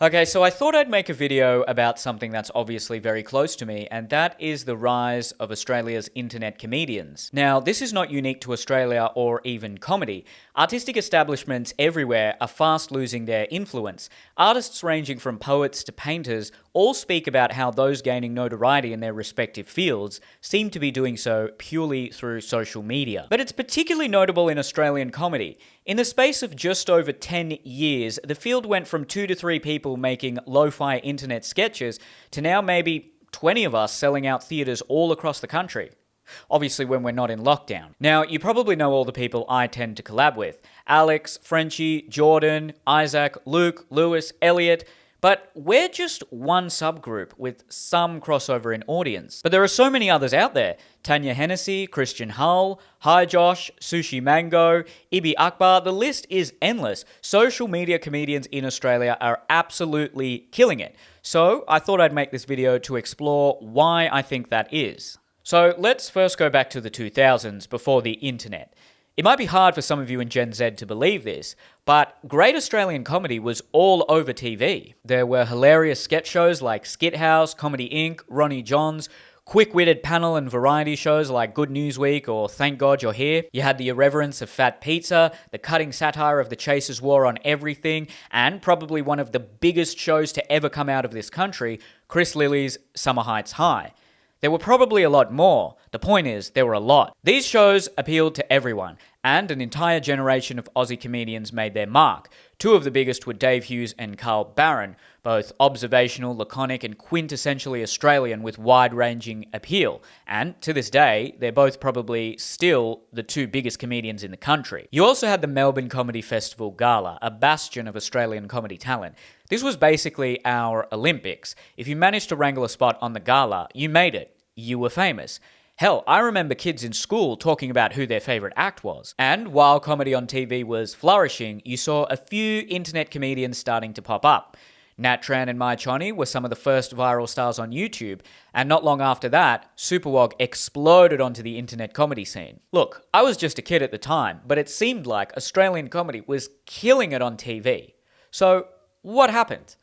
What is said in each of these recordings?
Okay, so I thought I'd make a video about something that's obviously very close to me, and that is the rise of Australia's internet comedians. Now, this is not unique to Australia or even comedy. Artistic establishments everywhere are fast losing their influence. Artists ranging from poets to painters all speak about how those gaining notoriety in their respective fields seem to be doing so purely through social media. But it's particularly notable in Australian comedy. In the space of just over 10 years, the field went from 2 to 3 people making lo-fi internet sketches to now maybe 20 of us selling out theatres all across the country. Obviously when we're not in lockdown. Now, you probably know all the people I tend to collab with. Alex, Frenchie, Jordan, Isaac, Luke, Lewis, Elliot. But we're just one subgroup with some crossover in audience. But there are so many others out there. Tanya Hennessy, Christian Hull, Hi Josh, Sushi Mango, Ibi Akbar. The list is endless. Social media comedians in Australia are absolutely killing it. So I thought I'd make this video to explore why I think that is. So let's first go back to the 2000s, before the internet. It might be hard for some of you in Gen Z to believe this, but great Australian comedy was all over TV. There were hilarious sketch shows like Skit House, Comedy Inc., Ronnie Johns, quick-witted panel and variety shows like Good News Week or Thank God You're Here. You had the irreverence of Fat Pizza, the cutting satire of the Chasers' War on Everything, and probably one of the biggest shows to ever come out of this country, Chris Lilly's Summer Heights High. There were probably a lot more. The point is, there were a lot. These shows appealed to everyone, and an entire generation of Aussie comedians made their mark. Two of the biggest were Dave Hughes and Carl Barron, both observational, laconic, and quintessentially Australian with wide-ranging appeal. And to this day, they're both probably still the two biggest comedians in the country. You also had the Melbourne Comedy Festival Gala, a bastion of Australian comedy talent. This was basically our Olympics. If you managed to wrangle a spot on the gala, you made it. You were famous. Hell, I remember kids in school talking about who their favourite act was. And while comedy on TV was flourishing, you saw a few internet comedians starting to pop up. Nat Tran and Mai Choni were some of the first viral stars on YouTube, and not long after that, Superwog exploded onto the internet comedy scene. Look, I was just a kid at the time, but it seemed like Australian comedy was killing it on TV. So, what happened?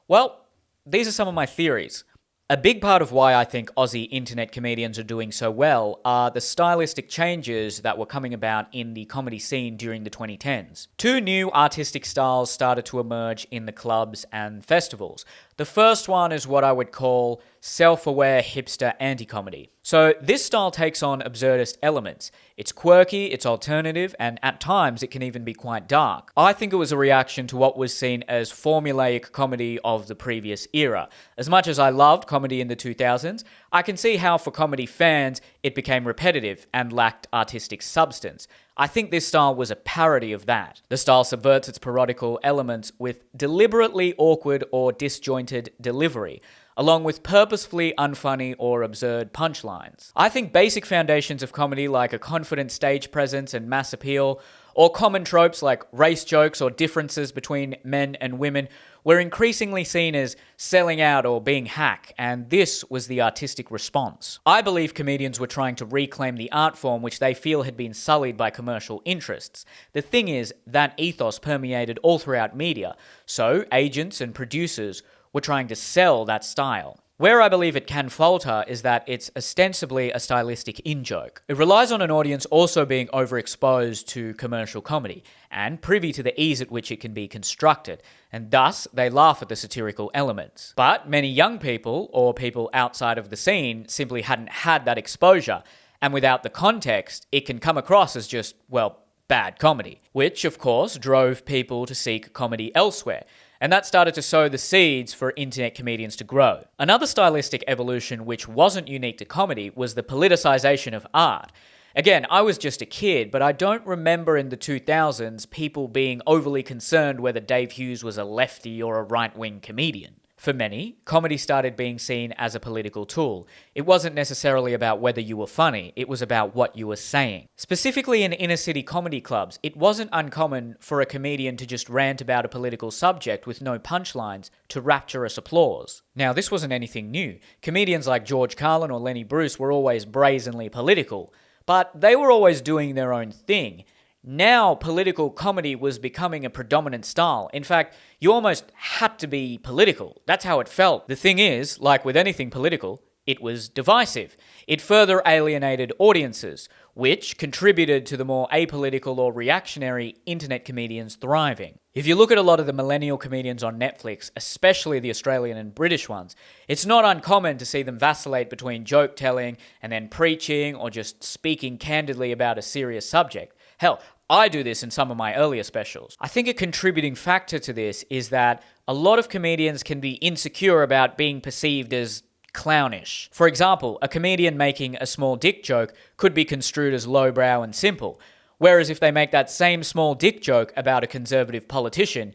Well, these are some of my theories. A big part of why I think Aussie internet comedians are doing so well are the stylistic changes that were coming about in the comedy scene during the 2010s. Two new artistic styles started to emerge in the clubs and festivals. The first one is what I would call self-aware hipster anti-comedy. So this style takes on absurdist elements. It's quirky, it's alternative, and at times it can even be quite dark. I think it was a reaction to what was seen as formulaic comedy of the previous era. As much as I loved comedy in the 2000s, I can see how for comedy fans it became repetitive and lacked artistic substance. I think this style was a parody of that. The style subverts its parodical elements with deliberately awkward or disjointed delivery, along with purposefully unfunny or absurd punchlines. I think basic foundations of comedy like a confident stage presence and mass appeal, or common tropes like race jokes or differences between men and women, were increasingly seen as selling out or being hack, and this was the artistic response. I believe comedians were trying to reclaim the art form which they feel had been sullied by commercial interests. The thing is, that ethos permeated all throughout media, so agents and producers were trying to sell that style. Where I believe it can falter is that it's ostensibly a stylistic in-joke. It relies on an audience also being overexposed to commercial comedy and privy to the ease at which it can be constructed, and thus they laugh at the satirical elements. But many young people, or people outside of the scene, simply hadn't had that exposure, and without the context, it can come across as just, well, bad comedy, which of course drove people to seek comedy elsewhere. And that started to sow the seeds for internet comedians to grow. Another stylistic evolution which wasn't unique to comedy was the politicization of art. Again, I was just a kid, but I don't remember in the 2000s people being overly concerned whether Dave Hughes was a lefty or a right-wing comedian. For many, comedy started being seen as a political tool. It wasn't necessarily about whether you were funny, it was about what you were saying. Specifically in inner-city comedy clubs, it wasn't uncommon for a comedian to just rant about a political subject with no punchlines to rapturous applause. Now, this wasn't anything new. Comedians like George Carlin or Lenny Bruce were always brazenly political, but they were always doing their own thing. Now, political comedy was becoming a predominant style. In fact, you almost had to be political. That's how it felt. The thing is, like with anything political, it was divisive. It further alienated audiences, which contributed to the more apolitical or reactionary internet comedians thriving. If you look at a lot of the millennial comedians on Netflix, especially the Australian and British ones, it's not uncommon to see them vacillate between joke telling and then preaching or just speaking candidly about a serious subject. Hell, I do this in some of my earlier specials. I think a contributing factor to this is that a lot of comedians can be insecure about being perceived as clownish. For example, a comedian making a small dick joke could be construed as lowbrow and simple, whereas if they make that same small dick joke about a conservative politician,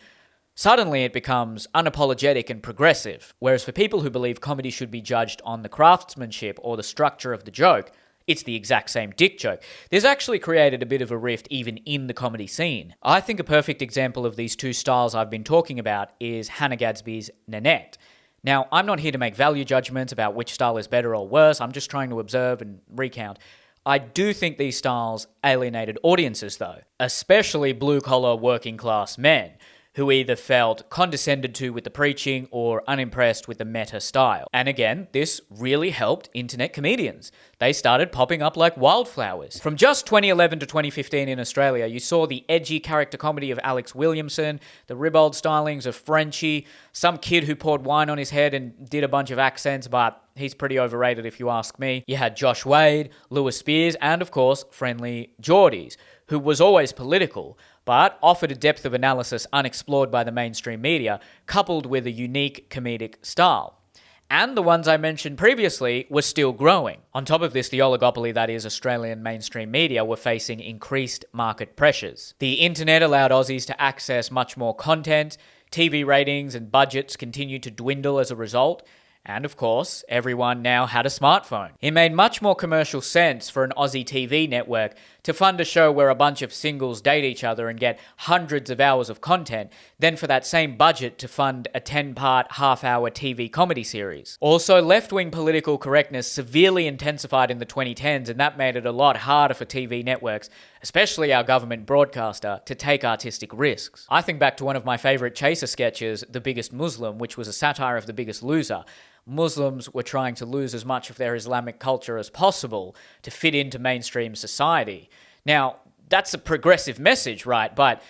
suddenly it becomes unapologetic and progressive. Whereas for people who believe comedy should be judged on the craftsmanship or the structure of the joke, it's the exact same dick joke. This actually created a bit of a rift even in the comedy scene. I think a perfect example of these two styles I've been talking about is Hannah Gadsby's Nanette. Now, I'm not here to make value judgments about which style is better or worse. I'm just trying to observe and recount. I do think these styles alienated audiences, though, especially blue-collar working-class men, who either felt condescended to with the preaching or unimpressed with the meta style. And again, this really helped internet comedians. They started popping up like wildflowers. From just 2011 to 2015 in Australia, you saw the edgy character comedy of Alex Williamson, the ribald stylings of Frenchie, some kid who poured wine on his head and did a bunch of accents, but he's pretty overrated if you ask me. You had Josh Wade, Lewis Spears, and of course, Friendly Jordies, who was always political, but offered a depth of analysis unexplored by the mainstream media, coupled with a unique comedic style. And the ones I mentioned previously were still growing. On top of this, the oligopoly that is Australian mainstream media were facing increased market pressures. The internet allowed Aussies to access much more content, TV ratings and budgets continued to dwindle as a result, and of course, everyone now had a smartphone. It made much more commercial sense for an Aussie TV network to fund a show where a bunch of singles date each other and get hundreds of hours of content than for that same budget to fund a 10-part, half-hour TV comedy series. Also, left-wing political correctness severely intensified in the 2010s, and that made it a lot harder for TV networks, especially our government broadcaster, to take artistic risks. I think back to one of my favourite Chaser sketches, The Biggest Muslim, which was a satire of The Biggest Loser. Muslims were trying to lose as much of their Islamic culture as possible to fit into mainstream society. Now, that's a progressive message, right? But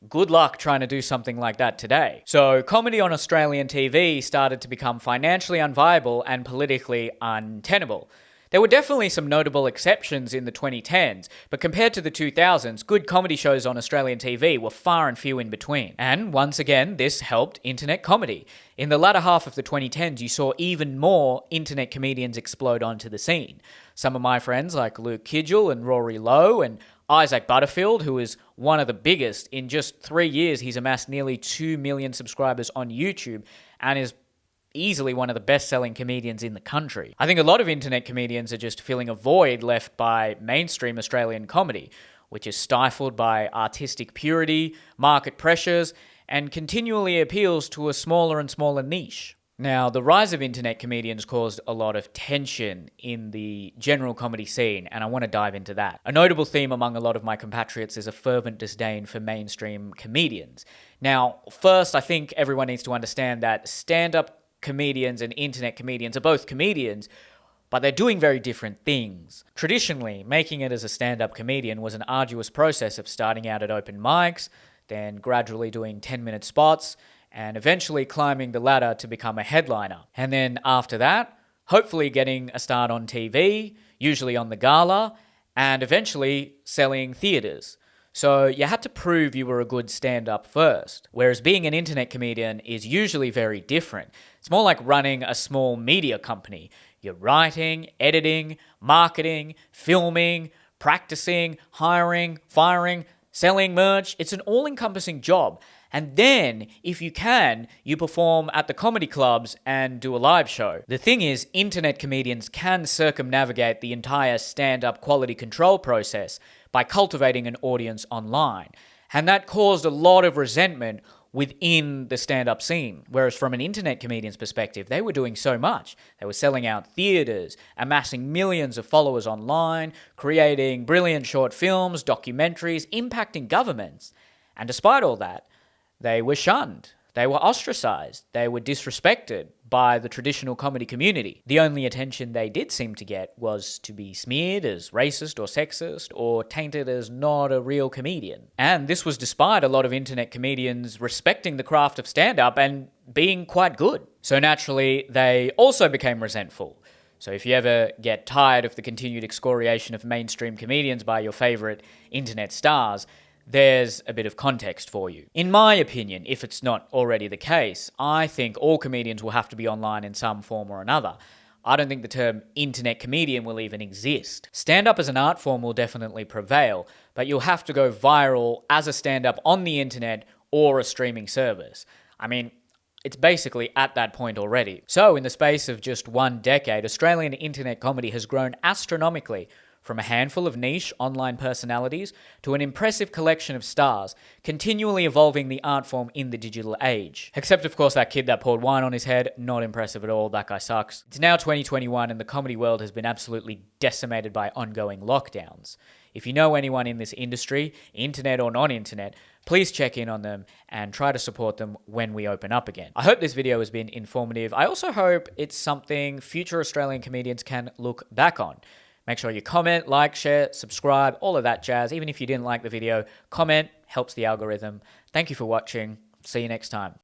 good luck trying to do something like that today. So, comedy on Australian TV started to become financially unviable and politically untenable. There were definitely some notable exceptions in the 2010s, but compared to the 2000s, good comedy shows on Australian TV were far and few in between. And once again, this helped internet comedy. In the latter half of the 2010s, you saw even more internet comedians explode onto the scene. Some of my friends like Luke Kidgel and Rory Lowe and Isaac Butterfield, who is one of the biggest. In just 3 years, he's amassed nearly 2 million subscribers on YouTube and is easily one of the best-selling comedians in the country. I think a lot of internet comedians are just filling a void left by mainstream Australian comedy, which is stifled by artistic purity, market pressures, and continually appeals to a smaller and smaller niche. Now, the rise of internet comedians caused a lot of tension in the general comedy scene, and I want to dive into that. A notable theme among a lot of my compatriots is a fervent disdain for mainstream comedians. Now, first, I think everyone needs to understand that stand-up comedians and internet comedians are both comedians, but they're doing very different things. Traditionally, making it as a stand-up comedian was an arduous process of starting out at open mics, then gradually doing 10-minute spots, and eventually climbing the ladder to become a headliner. And then after that, hopefully getting a start on TV, usually on the Gala, and eventually selling theatres. So you had to prove you were a good stand-up first, whereas being an internet comedian is usually very different. It's more like running a small media company. You're writing, editing, marketing, filming, practicing, hiring, firing, selling merch. It's an all-encompassing job. And then, if you can, you perform at the comedy clubs and do a live show. The thing is, internet comedians can circumnavigate the entire stand-up quality control process by cultivating an audience online. And that caused a lot of resentment within the stand-up scene. Whereas from an internet comedian's perspective, they were doing so much. They were selling out theaters, amassing millions of followers online, creating brilliant short films, documentaries, impacting governments. And despite all that, they were shunned. They were ostracized. They were disrespected by the traditional comedy community. The only attention they did seem to get was to be smeared as racist or sexist or tainted as not a real comedian. And this was despite a lot of internet comedians respecting the craft of stand-up and being quite good. So naturally, they also became resentful. So if you ever get tired of the continued excoriation of mainstream comedians by your favorite internet stars, there's a bit of context for you. In my opinion, if it's not already the case, I think all comedians will have to be online in some form or another. I don't think the term internet comedian will even exist. Stand-up as an art form will definitely prevail, but you'll have to go viral as a stand-up on the internet or a streaming service. I mean, it's basically at that point already. So in the space of just 1 decade, Australian internet comedy has grown astronomically, from a handful of niche online personalities to an impressive collection of stars, continually evolving the art form in the digital age. Except, of course, that kid that poured wine on his head, not impressive at all, that guy sucks. It's now 2021 and the comedy world has been absolutely decimated by ongoing lockdowns. If you know anyone in this industry, internet or non-internet, please check in on them and try to support them when we open up again. I hope this video has been informative. I also hope it's something future Australian comedians can look back on. Make sure you comment, like, share, subscribe, all of that jazz. Even if you didn't like the video, comment, helps the algorithm. Thank you for watching. See you next time.